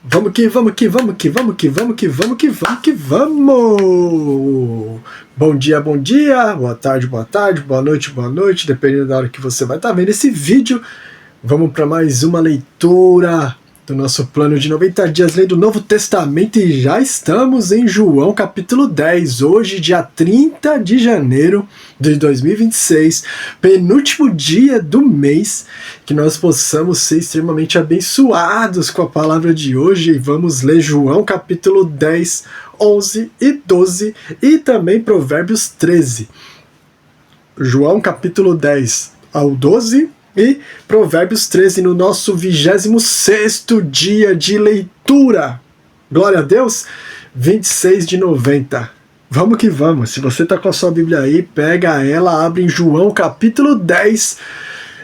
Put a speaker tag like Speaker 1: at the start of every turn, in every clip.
Speaker 1: Vamos que vamos que vamos que vamos que vamos que vamos que vamos que vamos! Bom dia, boa noite, dependendo da hora que você vai estar vendo esse vídeo. Vamos para mais uma leitura do nosso plano de 90 dias lendo o Novo Testamento e já estamos em João capítulo 10, hoje dia 30 de janeiro de 2026, penúltimo dia do mês, que nós possamos ser extremamente abençoados com a palavra de hoje. E vamos ler João capítulo 10, 11 e 12 e também Provérbios 13. João capítulo 10 ao 12 e Provérbios 13 no nosso 26º dia de leitura. Glória a Deus, 26 de 90. Vamos que vamos. Se você está com a sua Bíblia aí, pega ela, abre em João capítulo 10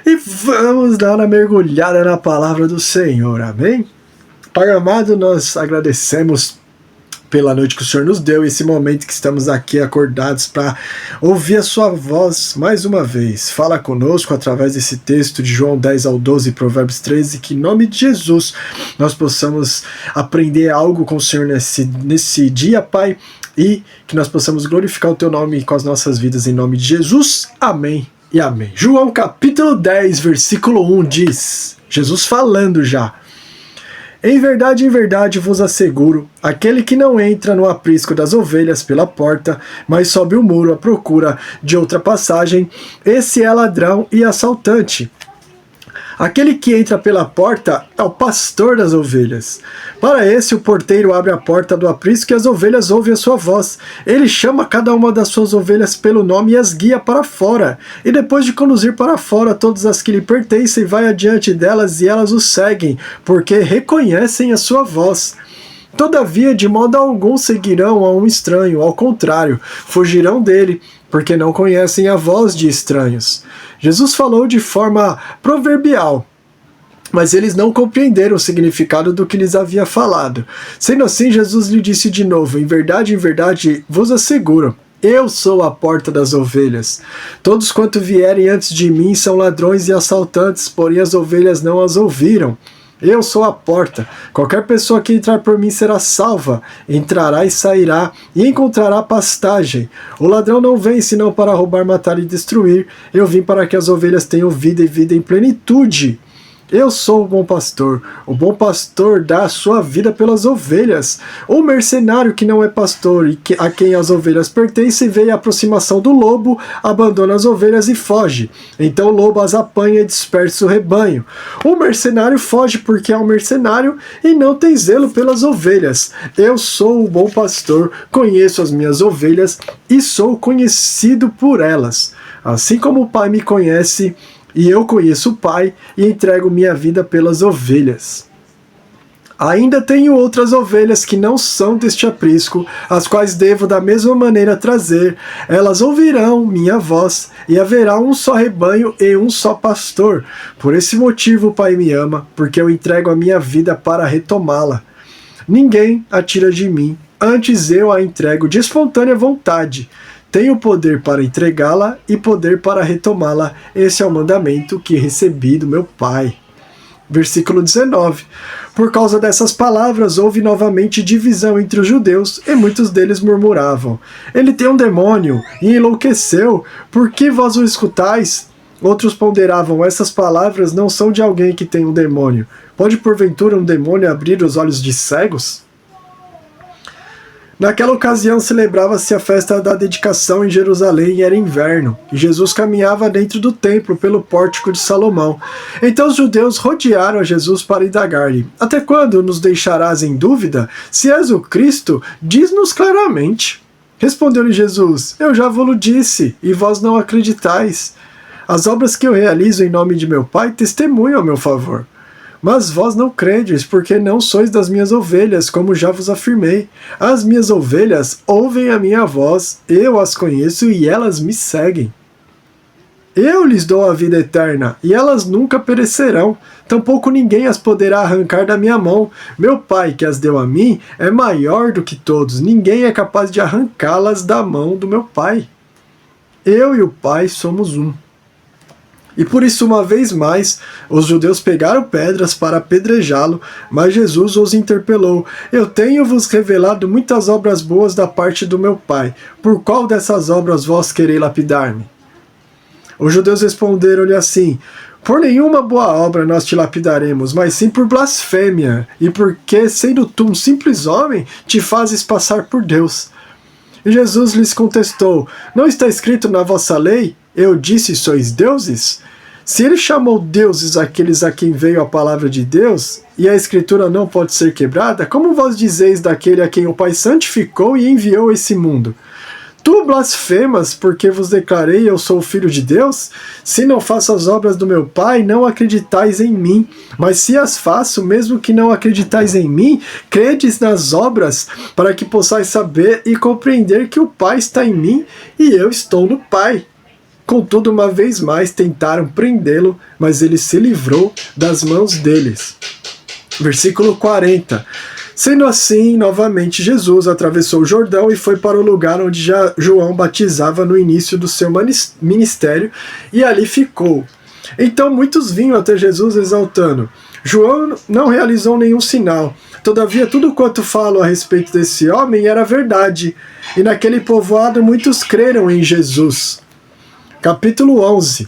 Speaker 1: e vamos dar uma mergulhada na palavra do Senhor, amém? Pai amado, nós agradecemos pela noite que o Senhor nos deu, esse momento que estamos aqui acordados para ouvir a sua voz mais uma vez. Fala conosco através desse texto de João 10 ao 12 e Provérbios 13, que em nome de Jesus nós possamos aprender algo com o Senhor nesse dia, Pai, e que nós possamos glorificar o Teu nome com as nossas vidas em nome de Jesus. Amém e amém. João capítulo 10, versículo 1 diz, Jesus falando já: em verdade vos asseguro, aquele que não entra no aprisco das ovelhas pela porta, mas sobe o muro à procura de outra passagem, esse é ladrão e assaltante. Aquele que entra pela porta é o pastor das ovelhas. Para esse, o porteiro abre a porta do aprisco e as ovelhas ouvem a sua voz. Ele chama cada uma das suas ovelhas pelo nome e as guia para fora. E depois de conduzir para fora todas as que lhe pertencem, vai adiante delas e elas o seguem, porque reconhecem a sua voz. Todavia, de modo algum seguirão a um estranho, ao contrário, fugirão dele, porque não conhecem a voz de estranhos. Jesus falou de forma proverbial, mas eles não compreenderam o significado do que lhes havia falado. Sendo assim, Jesus lhe disse de novo: em verdade, vos asseguro, eu sou a porta das ovelhas. Todos quanto vierem antes de mim são ladrões e assaltantes, porém as ovelhas não as ouviram. Eu sou a porta. Qualquer pessoa que entrar por mim será salva, entrará e sairá, e encontrará pastagem. O ladrão não vem senão para roubar, matar e destruir. Eu vim para que as ovelhas tenham vida e vida em plenitude. Eu sou o bom pastor. O bom pastor dá a sua vida pelas ovelhas. O mercenário que não é pastor e a quem as ovelhas pertencem vê a aproximação do lobo, abandona as ovelhas e foge. Então o lobo as apanha e dispersa o rebanho. O mercenário foge porque é um mercenário e não tem zelo pelas ovelhas. Eu sou o bom pastor, conheço as minhas ovelhas e sou conhecido por elas. Assim como o Pai me conhece, e eu conheço o Pai e entrego minha vida pelas ovelhas. Ainda tenho outras ovelhas que não são deste aprisco, as quais devo da mesma maneira trazer. Elas ouvirão minha voz, e haverá um só rebanho e um só pastor. Por esse motivo o Pai me ama, porque eu entrego a minha vida para retomá-la. Ninguém a tira de mim, antes eu a entrego de espontânea vontade. Tenho poder para entregá-la e poder para retomá-la. Esse é o mandamento que recebi do meu Pai. Versículo 19. Por causa dessas palavras houve novamente divisão entre os judeus, e muitos deles murmuravam: ele tem um demônio e enlouqueceu, por que vós o escutais? Outros ponderavam: essas palavras não são de alguém que tem um demônio. Pode porventura um demônio abrir os olhos de cegos? Naquela ocasião celebrava-se a festa da dedicação em Jerusalém e era inverno, e Jesus caminhava dentro do templo pelo pórtico de Salomão. Então os judeus rodearam a Jesus para indagar-lhe: até quando nos deixarás em dúvida? Se és o Cristo, diz-nos claramente. Respondeu-lhe Jesus: eu já vos-lo disse, e vós não acreditais. As obras que eu realizo em nome de meu Pai testemunham a meu favor. Mas vós não credes, porque não sois das minhas ovelhas, como já vos afirmei. As minhas ovelhas ouvem a minha voz, eu as conheço e elas me seguem. Eu lhes dou a vida eterna, e elas nunca perecerão, tampouco ninguém as poderá arrancar da minha mão. Meu Pai, que as deu a mim, é maior do que todos, ninguém é capaz de arrancá-las da mão do meu Pai. Eu e o Pai somos um. E por isso, uma vez mais, os judeus pegaram pedras para apedrejá-lo, mas Jesus os interpelou: Eu tenho-vos revelado muitas obras boas da parte do meu Pai. Por qual dessas obras vós quereis lapidar-me? Os judeus responderam-lhe assim: Por nenhuma boa obra nós te lapidaremos, mas sim por blasfêmia, e porque, sendo tu um simples homem, te fazes passar por Deus. E Jesus lhes contestou: Não está escrito na vossa lei? Eu disse, sois deuses? Se ele chamou deuses aqueles a quem veio a palavra de Deus, e a escritura não pode ser quebrada, como vós dizeis daquele a quem o Pai santificou e enviou a esse mundo? Tu blasfemas, porque vos declarei eu sou o Filho de Deus? Se não faço as obras do meu Pai, não acreditais em mim. Mas se as faço, mesmo que não acreditais em mim, credes nas obras, para que possais saber e compreender que o Pai está em mim e eu estou no Pai. Contudo, uma vez mais tentaram prendê-lo, mas ele se livrou das mãos deles. Versículo 40. Sendo assim, novamente Jesus atravessou o Jordão e foi para o lugar onde João batizava no início do seu ministério, e ali ficou. Então muitos vinham até Jesus exaltando: João não realizou nenhum sinal, todavia tudo quanto falo a respeito desse homem era verdade, e naquele povoado muitos creram em Jesus. Capítulo 11.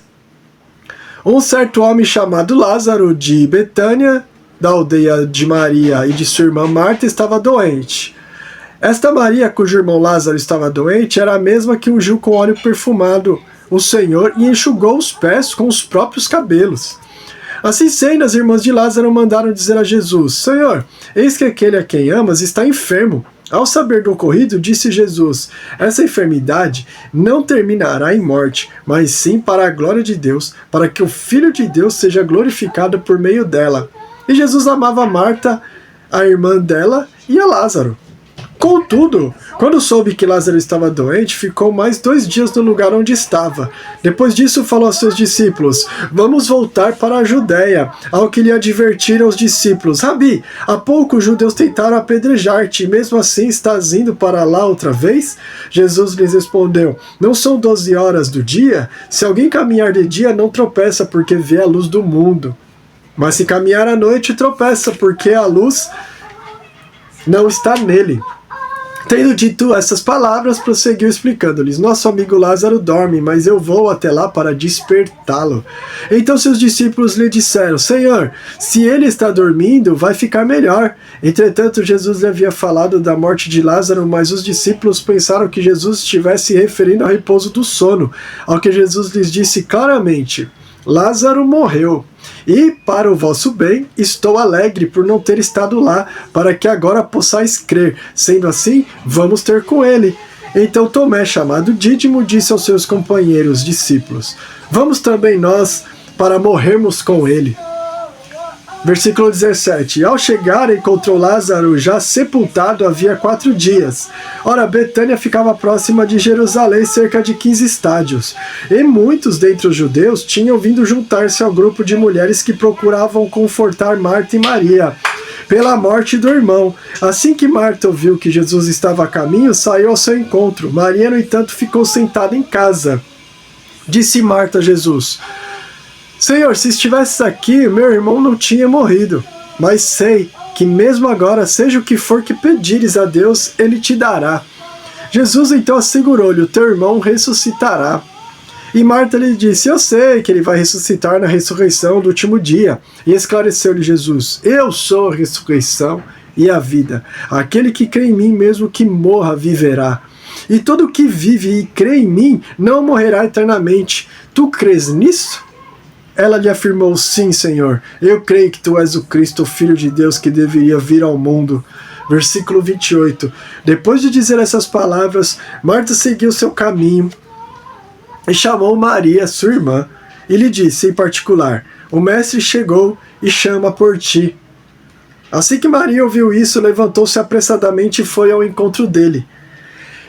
Speaker 1: Um certo homem chamado Lázaro, de Betânia, da aldeia de Maria e de sua irmã Marta, estava doente. Esta Maria, cujo irmão Lázaro estava doente, era a mesma que ungiu com óleo perfumado o Senhor e enxugou os pés com os próprios cabelos. Assim sendo, as irmãs de Lázaro mandaram dizer a Jesus: Senhor, eis que aquele a quem amas está enfermo. Ao saber do ocorrido, disse Jesus: Essa enfermidade não terminará em morte, mas sim para a glória de Deus, para que o Filho de Deus seja glorificado por meio dela. E Jesus amava Marta, a irmã dela, e a Lázaro. Contudo, quando soube que Lázaro estava doente, ficou mais 2 dias no lugar onde estava. Depois disso falou aos seus discípulos: Vamos voltar para a Judéia. Ao que lhe advertiram os discípulos: Rabi, há pouco os judeus tentaram apedrejar-te, e mesmo assim estás indo para lá outra vez? Jesus lhes respondeu: Não são 12 horas do dia? Se alguém caminhar de dia, não tropeça, porque vê a luz do mundo. Mas se caminhar à noite, tropeça, porque a luz não está nele. Tendo dito essas palavras, prosseguiu explicando-lhes: Nosso amigo Lázaro dorme, mas eu vou até lá para despertá-lo. Então seus discípulos lhe disseram: Senhor, se ele está dormindo, vai ficar melhor. Entretanto, Jesus lhe havia falado da morte de Lázaro, mas os discípulos pensaram que Jesus estivesse referindo ao repouso do sono. Ao que Jesus lhes disse claramente: Lázaro morreu, e para o vosso bem estou alegre por não ter estado lá, para que agora possais crer. Sendo assim, vamos ter com ele. Então Tomé, chamado Dídimo, disse aos seus companheiros discípulos: Vamos também nós para morrermos com ele. Versículo 17. Ao chegar, encontrou Lázaro já sepultado havia 4 dias. Ora, Betânia ficava próxima de Jerusalém, cerca de 15 estádios. E muitos dentre os judeus tinham vindo juntar-se ao grupo de mulheres que procuravam confortar Marta e Maria pela morte do irmão. Assim que Marta ouviu que Jesus estava a caminho, saiu ao seu encontro. Maria, no entanto, ficou sentada em casa. Disse Marta a Jesus: Senhor, se estivesses aqui, meu irmão não tinha morrido. Mas sei que mesmo agora, seja o que for que pedires a Deus, ele te dará. Jesus então assegurou-lhe: O teu irmão ressuscitará. E Marta lhe disse: Eu sei que ele vai ressuscitar na ressurreição do último dia. E esclareceu-lhe Jesus: Eu sou a ressurreição e a vida. Aquele que crê em mim, mesmo que morra, viverá. E todo que vive e crê em mim não morrerá eternamente. Tu crês nisso? Ela lhe afirmou: Sim, Senhor, eu creio que tu és o Cristo, o Filho de Deus, que deveria vir ao mundo. Versículo 28. Depois de dizer essas palavras, Marta seguiu seu caminho e chamou Maria, sua irmã, e lhe disse em particular: O mestre chegou e chama por ti. Assim que Maria ouviu isso, levantou-se apressadamente e foi ao encontro dele.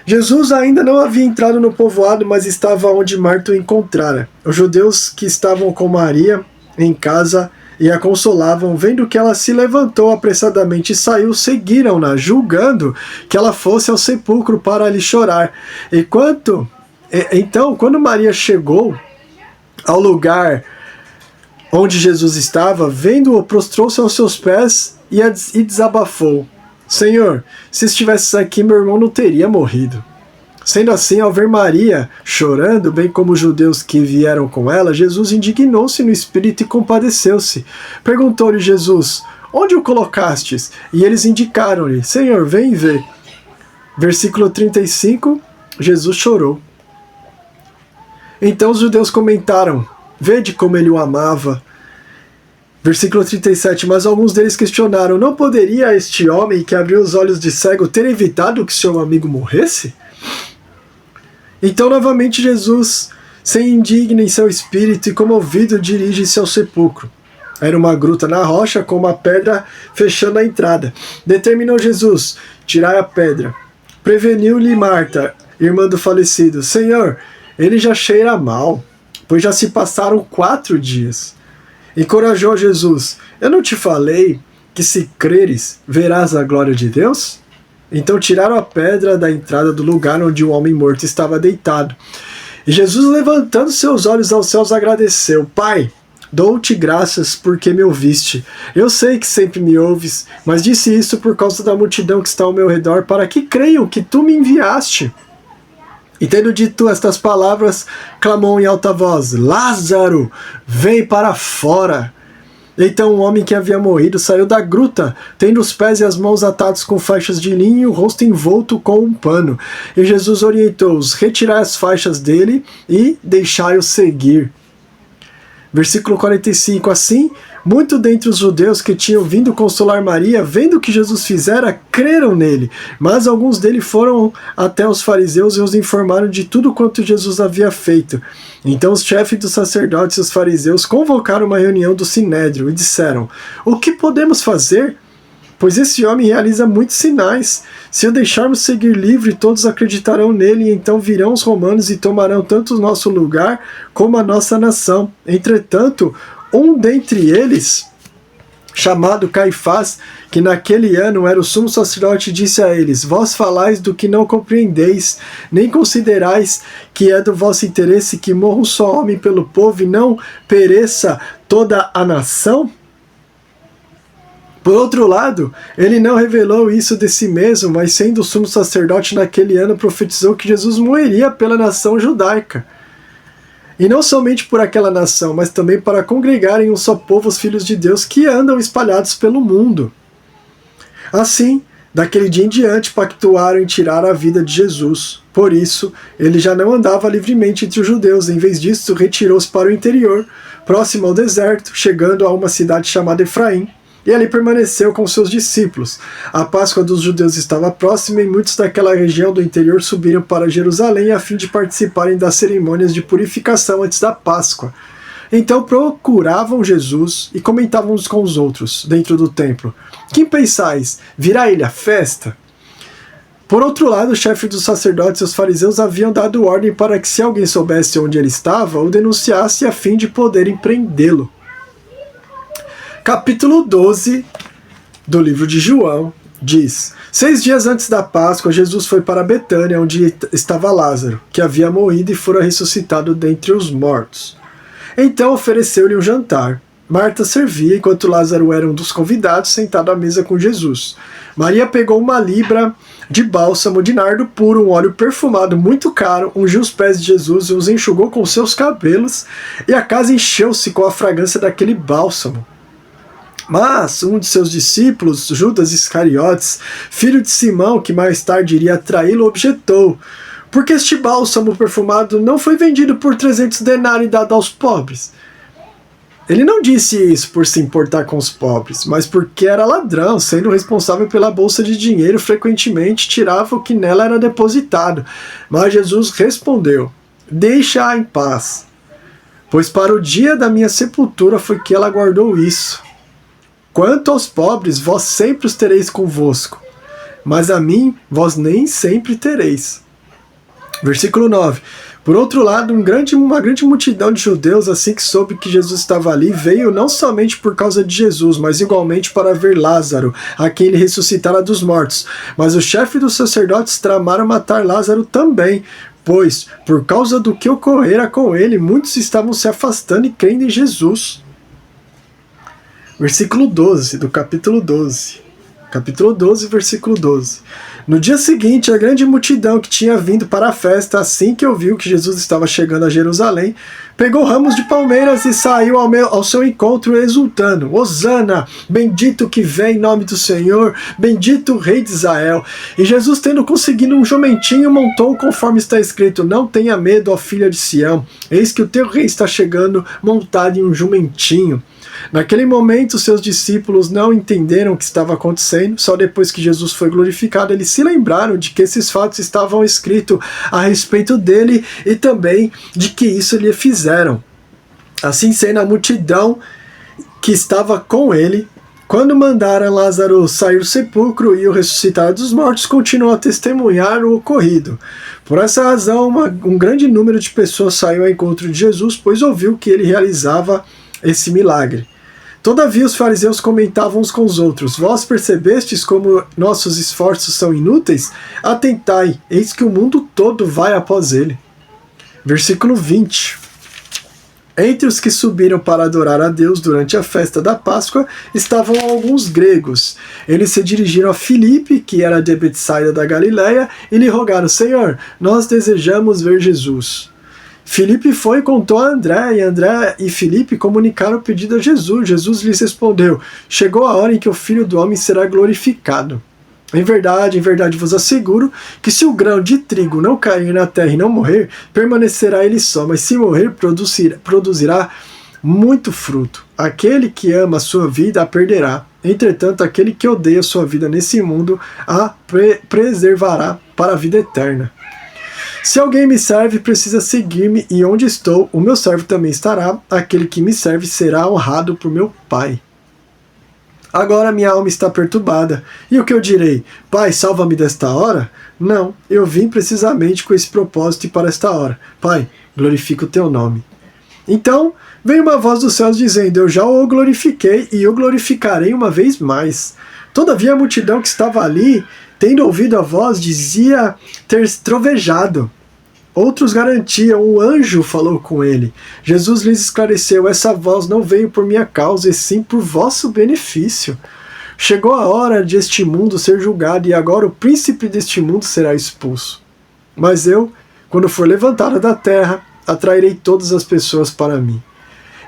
Speaker 1: Jesus ainda não havia entrado no povoado, mas estava onde Marta o encontrara. Os judeus que estavam com Maria em casa e a consolavam, vendo que ela se levantou apressadamente e saiu, seguiram-na, julgando que ela fosse ao sepulcro para ali chorar. Então, quando Maria chegou ao lugar onde Jesus estava, vendo-o, prostrou-se aos seus pés e desabafou: Senhor, se estivesses aqui, meu irmão não teria morrido. Sendo assim, ao ver Maria chorando, bem como os judeus que vieram com ela, Jesus indignou-se no espírito e compadeceu-se. Perguntou-lhe Jesus: Onde o colocastes? E eles indicaram-lhe: Senhor, vem e vê. Versículo 35, Jesus chorou. Então os judeus comentaram: Vede como ele o amava. Versículo 37, mas alguns deles questionaram: Não poderia este homem que abriu os olhos de cego ter evitado que seu amigo morresse? Então novamente Jesus se indigna em seu espírito e comovido dirige-se ao sepulcro. Era uma gruta na rocha com uma pedra fechando a entrada. Determinou Jesus: Tirai a pedra. Preveniu-lhe Marta, irmã do falecido: Senhor, ele já cheira mal, pois já se passaram 4 dias. Encorajou Jesus: Eu não te falei que se creres, verás a glória de Deus? Então tiraram a pedra da entrada do lugar onde o homem morto estava deitado. E Jesus, levantando seus olhos aos céus, agradeceu: Pai, dou-te graças porque me ouviste. Eu sei que sempre me ouves, mas disse isso por causa da multidão que está ao meu redor, para que creiam que tu me enviaste. E tendo dito estas palavras, clamou em alta voz: Lázaro, vem para fora! Então um homem que havia morrido saiu da gruta, tendo os pés e as mãos atados com faixas de linho e o rosto envolto com um pano. E Jesus orientou-os: Retirai as faixas dele e deixai-o seguir. Versículo 45, assim, muito dentre os judeus que tinham vindo consolar Maria, vendo o que Jesus fizera, creram nele. Mas alguns deles foram até os fariseus e os informaram de tudo quanto Jesus havia feito. Então os chefes dos sacerdotes e os fariseus convocaram uma reunião do Sinédrio e disseram: O que podemos fazer? Pois esse homem realiza muitos sinais. Se o deixarmos seguir livre, todos acreditarão nele, e então virão os romanos e tomarão tanto o nosso lugar como a nossa nação. Entretanto, um dentre eles, chamado Caifás, que naquele ano era o sumo sacerdote, disse a eles: Vós falais do que não compreendeis, nem considerais que é do vosso interesse que morra um só homem pelo povo e não pereça toda a nação? Por outro lado, ele não revelou isso de si mesmo, mas sendo sumo sacerdote naquele ano, profetizou que Jesus morreria pela nação judaica. E não somente por aquela nação, mas também para congregarem um só povo os filhos de Deus que andam espalhados pelo mundo. Assim, daquele dia em diante, pactuaram em tirar a vida de Jesus. Por isso, ele já não andava livremente entre os judeus. Em vez disso, retirou-se para o interior, próximo ao deserto, chegando a uma cidade chamada Efraim. E ali permaneceu com seus discípulos. A Páscoa dos judeus estava próxima e muitos daquela região do interior subiram para Jerusalém a fim de participarem das cerimônias de purificação antes da Páscoa. Então procuravam Jesus e comentavam uns com os outros dentro do templo: Que pensais? Virá ele a festa? Por outro lado, o chefe dos sacerdotes e os fariseus haviam dado ordem para que, se alguém soubesse onde ele estava, o denunciasse a fim de poderem prendê-lo. Capítulo 12 do livro de João diz: 6 dias antes da Páscoa, Jesus foi para Betânia, onde estava Lázaro, que havia morrido e fora ressuscitado dentre os mortos. Então ofereceu-lhe um jantar. Marta servia, enquanto Lázaro era um dos convidados, sentado à mesa com Jesus. Maria pegou uma libra de bálsamo de nardo puro, um óleo perfumado muito caro, ungiu os pés de Jesus e os enxugou com seus cabelos, e a casa encheu-se com a fragrância daquele bálsamo. Mas um de seus discípulos, Judas Iscariotes, filho de Simão, que mais tarde iria traí-lo, objetou: Porque este bálsamo perfumado não foi vendido por 300 denários e dado aos pobres? Ele não disse isso por se importar com os pobres, mas porque era ladrão, sendo responsável pela bolsa de dinheiro, frequentemente tirava o que nela era depositado. Mas Jesus respondeu: Deixa-a em paz, pois para o dia da minha sepultura foi que ela guardou isso. Quanto aos pobres, vós sempre os tereis convosco, mas a mim vós nem sempre tereis. Versículo 9. Por outro lado, uma grande multidão de judeus, assim que soube que Jesus estava ali, veio não somente por causa de Jesus, mas igualmente para ver Lázaro, a quem ele ressuscitara dos mortos. Mas o chefe dos sacerdotes tramaram matar Lázaro também, pois, por causa do que ocorrera com ele, muitos estavam se afastando e crendo em Jesus. Versículo 12, do capítulo 12. Capítulo 12, versículo 12. No dia seguinte, a grande multidão que tinha vindo para a festa, assim que ouviu que Jesus estava chegando a Jerusalém, pegou ramos de palmeiras e saiu ao seu encontro exultando: Hosana, bendito que vem em nome do Senhor, bendito o Rei de Israel. E Jesus, tendo conseguido um jumentinho, montou conforme está escrito: Não tenha medo, ó filha de Sião, eis que o teu rei está chegando montado em um jumentinho. Naquele momento, seus discípulos não entenderam o que estava acontecendo. Só depois que Jesus foi glorificado, eles se lembraram de que esses fatos estavam escritos a respeito dele e também de que isso lhe fizeram. Assim sendo, a multidão que estava com ele, quando mandaram Lázaro sair do sepulcro e o ressuscitar dos mortos, continuou a testemunhar o ocorrido. Por essa razão, um grande número de pessoas saiu ao encontro de Jesus, pois ouviu que ele realizava esse milagre. Todavia os fariseus comentavam uns com os outros: Vós percebestes como nossos esforços são inúteis? Atentai, eis que o mundo todo vai após ele. Versículo 20. Entre os que subiram para adorar a Deus durante a festa da Páscoa estavam alguns gregos. Eles se dirigiram a Filipe, que era de Betsaida da Galileia, e lhe rogaram: Senhor, nós desejamos ver Jesus. Filipe foi e contou a André, e André e Filipe comunicaram o pedido a Jesus. Jesus lhes respondeu: Chegou a hora em que o Filho do Homem será glorificado. Em verdade vos asseguro que se o grão de trigo não cair na terra e não morrer, permanecerá ele só, mas se morrer, produzirá muito fruto. Aquele que ama a sua vida a perderá. Entretanto, aquele que odeia a sua vida nesse mundo a preservará para a vida eterna. Se alguém me serve, precisa seguir-me, e onde estou, o meu servo também estará. Aquele que me serve será honrado por meu Pai. Agora minha alma está perturbada. E o que eu direi? Pai, salva-me desta hora? Não, eu vim precisamente com esse propósito e para esta hora. Pai, glorifica o teu nome. Então veio uma voz dos céus dizendo: Eu já o glorifiquei e o glorificarei uma vez mais. Todavia a multidão que estava ali, tendo ouvido a voz, dizia ter trovejado. Outros garantiam: um anjo falou com ele. Jesus lhes esclareceu: essa voz não veio por minha causa, e sim por vosso benefício. Chegou a hora de este mundo ser julgado, e agora o príncipe deste mundo será expulso. Mas eu, quando for levantado da terra, atrairei todas as pessoas para mim.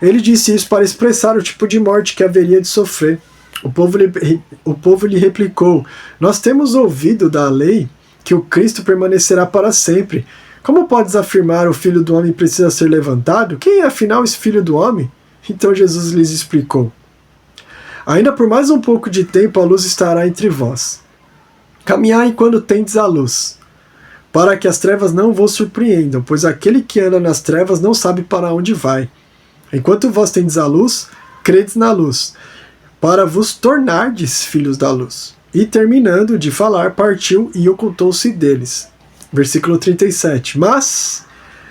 Speaker 1: Ele disse isso para expressar o tipo de morte que haveria de sofrer. O povo lhe replicou: Nós temos ouvido da lei que o Cristo permanecerá para sempre. Como podes afirmar: o Filho do Homem precisa ser levantado? Quem é afinal esse Filho do Homem? Então Jesus lhes explicou: Ainda por mais um pouco de tempo a luz estará entre vós. Caminhai quando tendes a luz, para que as trevas não vos surpreendam, pois aquele que anda nas trevas não sabe para onde vai. Enquanto vós tendes a luz, credes na luz, para vos tornardes filhos da luz. E terminando de falar, partiu e ocultou-se deles. Versículo 37. Mas,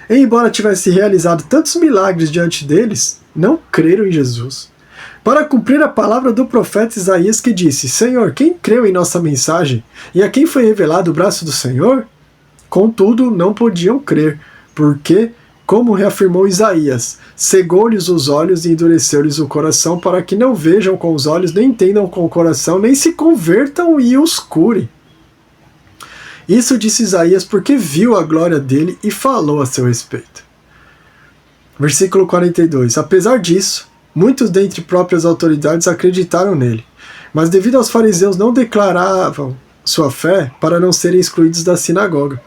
Speaker 1: embora tivesse realizado tantos milagres diante deles, não creram em Jesus. Para cumprir a palavra do profeta Isaías, que disse: Senhor, quem creu em nossa mensagem? E a quem foi revelado o braço do Senhor? Contudo, não podiam crer, porque, como reafirmou Isaías, cegou-lhes os olhos e endureceu-lhes o coração, para que não vejam com os olhos, nem entendam com o coração, nem se convertam e os cure. Isso disse Isaías porque viu a glória dele e falou a seu respeito. Versículo 42. Apesar disso, muitos dentre próprias autoridades acreditaram nele, mas devido aos fariseus não declaravam sua fé para não serem excluídos da sinagoga,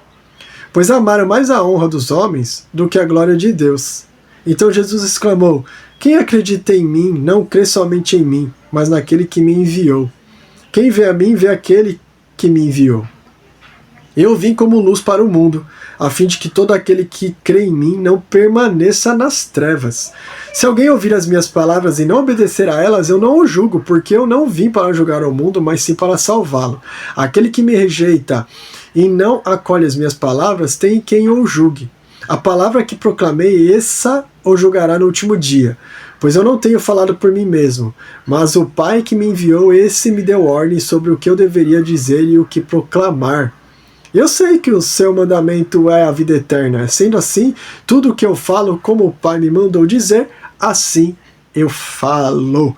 Speaker 1: pois amaram mais a honra dos homens do que a glória de Deus. Então Jesus exclamou: Quem acredita em mim, não crê somente em mim, mas naquele que me enviou. Quem vê a mim, vê aquele que me enviou. Eu vim como luz para o mundo, a fim de que todo aquele que crê em mim não permaneça nas trevas. Se alguém ouvir as minhas palavras e não obedecer a elas, eu não o julgo, porque eu não vim para julgar o mundo, mas sim para salvá-lo. Aquele que me rejeita e não acolhe as minhas palavras, tem quem o julgue. A palavra que proclamei, essa o julgará no último dia. Pois eu não tenho falado por mim mesmo, mas o Pai que me enviou, esse me deu ordem sobre o que eu deveria dizer e o que proclamar. Eu sei que o seu mandamento é a vida eterna. Sendo assim, tudo o que eu falo, como o Pai me mandou dizer, assim eu falo.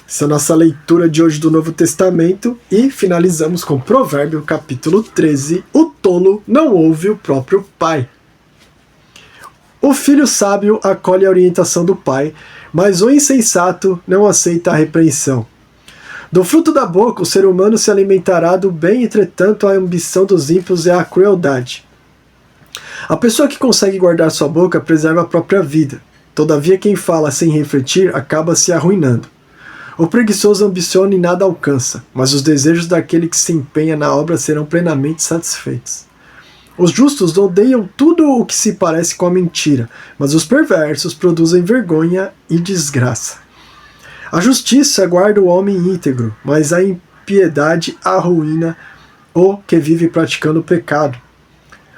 Speaker 1: Essa é a nossa leitura de hoje do Novo Testamento e finalizamos com Provérbio capítulo 13. O tolo não ouve o próprio pai. O filho sábio acolhe a orientação do pai, mas o insensato não aceita a repreensão. Do fruto da boca o ser humano se alimentará do bem, entretanto a ambição dos ímpios é a crueldade. A pessoa que consegue guardar sua boca preserva a própria vida. Todavia quem fala sem refletir acaba se arruinando. O preguiçoso ambiciona e nada alcança, mas os desejos daquele que se empenha na obra serão plenamente satisfeitos. Os justos odeiam tudo o que se parece com a mentira, mas os perversos produzem vergonha e desgraça. A justiça guarda o homem íntegro, mas a impiedade arruína o que vive praticando o pecado.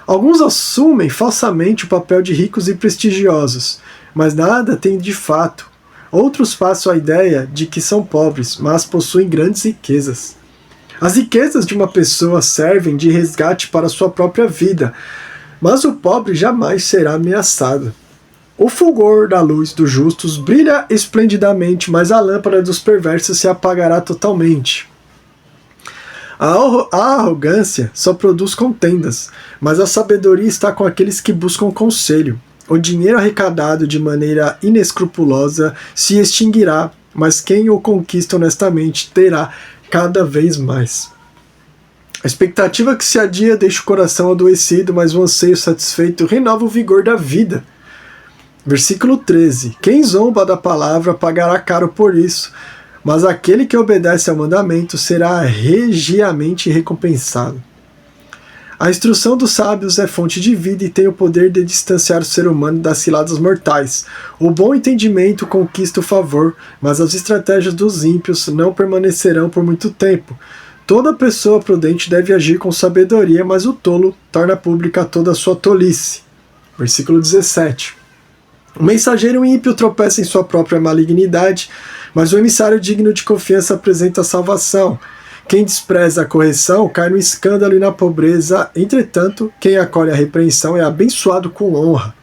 Speaker 1: Alguns assumem falsamente o papel de ricos e prestigiosos, mas nada têm de fato. Outros passam a ideia de que são pobres, mas possuem grandes riquezas. As riquezas de uma pessoa servem de resgate para sua própria vida, mas o pobre jamais será ameaçado. O fulgor da luz dos justos brilha esplendidamente, mas a lâmpada dos perversos se apagará totalmente. A arrogância só produz contendas, mas a sabedoria está com aqueles que buscam conselho. O dinheiro arrecadado de maneira inescrupulosa se extinguirá, mas quem o conquista honestamente terá cada vez mais. A expectativa que se adia deixa o coração adoecido, mas o anseio satisfeito renova o vigor da vida. Versículo 13. Quem zomba da palavra pagará caro por isso, mas aquele que obedece ao mandamento será regiamente recompensado. A instrução dos sábios é fonte de vida e tem o poder de distanciar o ser humano das ciladas mortais. O bom entendimento conquista o favor, mas as estratégias dos ímpios não permanecerão por muito tempo. Toda pessoa prudente deve agir com sabedoria, mas o tolo torna pública toda a sua tolice. Versículo 17. O mensageiro ímpio tropeça em sua própria malignidade, mas o emissário digno de confiança apresenta a salvação. Quem despreza a correção cai no escândalo e na pobreza, entretanto, quem acolhe a repreensão é abençoado com honra.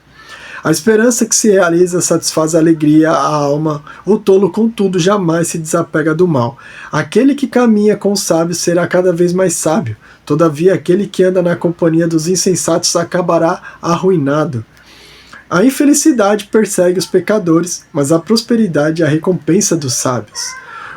Speaker 1: A esperança que se realiza satisfaz a alegria, a alma, o tolo, contudo, jamais se desapega do mal. Aquele que caminha com os sábios será cada vez mais sábio, todavia aquele que anda na companhia dos insensatos acabará arruinado. A infelicidade persegue os pecadores, mas a prosperidade é a recompensa dos sábios.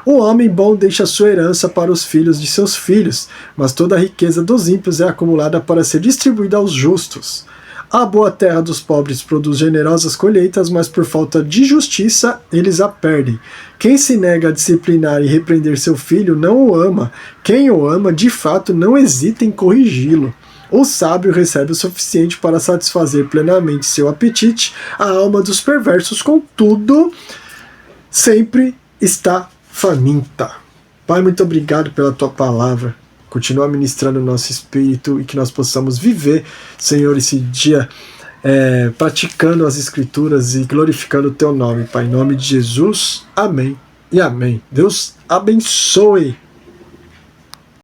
Speaker 1: O homem bom deixa sua herança para os filhos de seus filhos, mas toda a riqueza dos ímpios é acumulada para ser distribuída aos justos. A boa terra dos pobres produz generosas colheitas, mas por falta de justiça eles a perdem. Quem se nega a disciplinar e repreender seu filho não o ama. Quem o ama, de fato, não hesita em corrigi-lo. O sábio recebe o suficiente para satisfazer plenamente seu apetite. A alma dos perversos, contudo, sempre está faminta. Pai, muito obrigado pela tua palavra. Continua ministrando o nosso espírito e que nós possamos viver, Senhor, esse dia praticando as escrituras e glorificando o teu nome, Pai. Em nome de Jesus, amém e amém. Deus abençoe.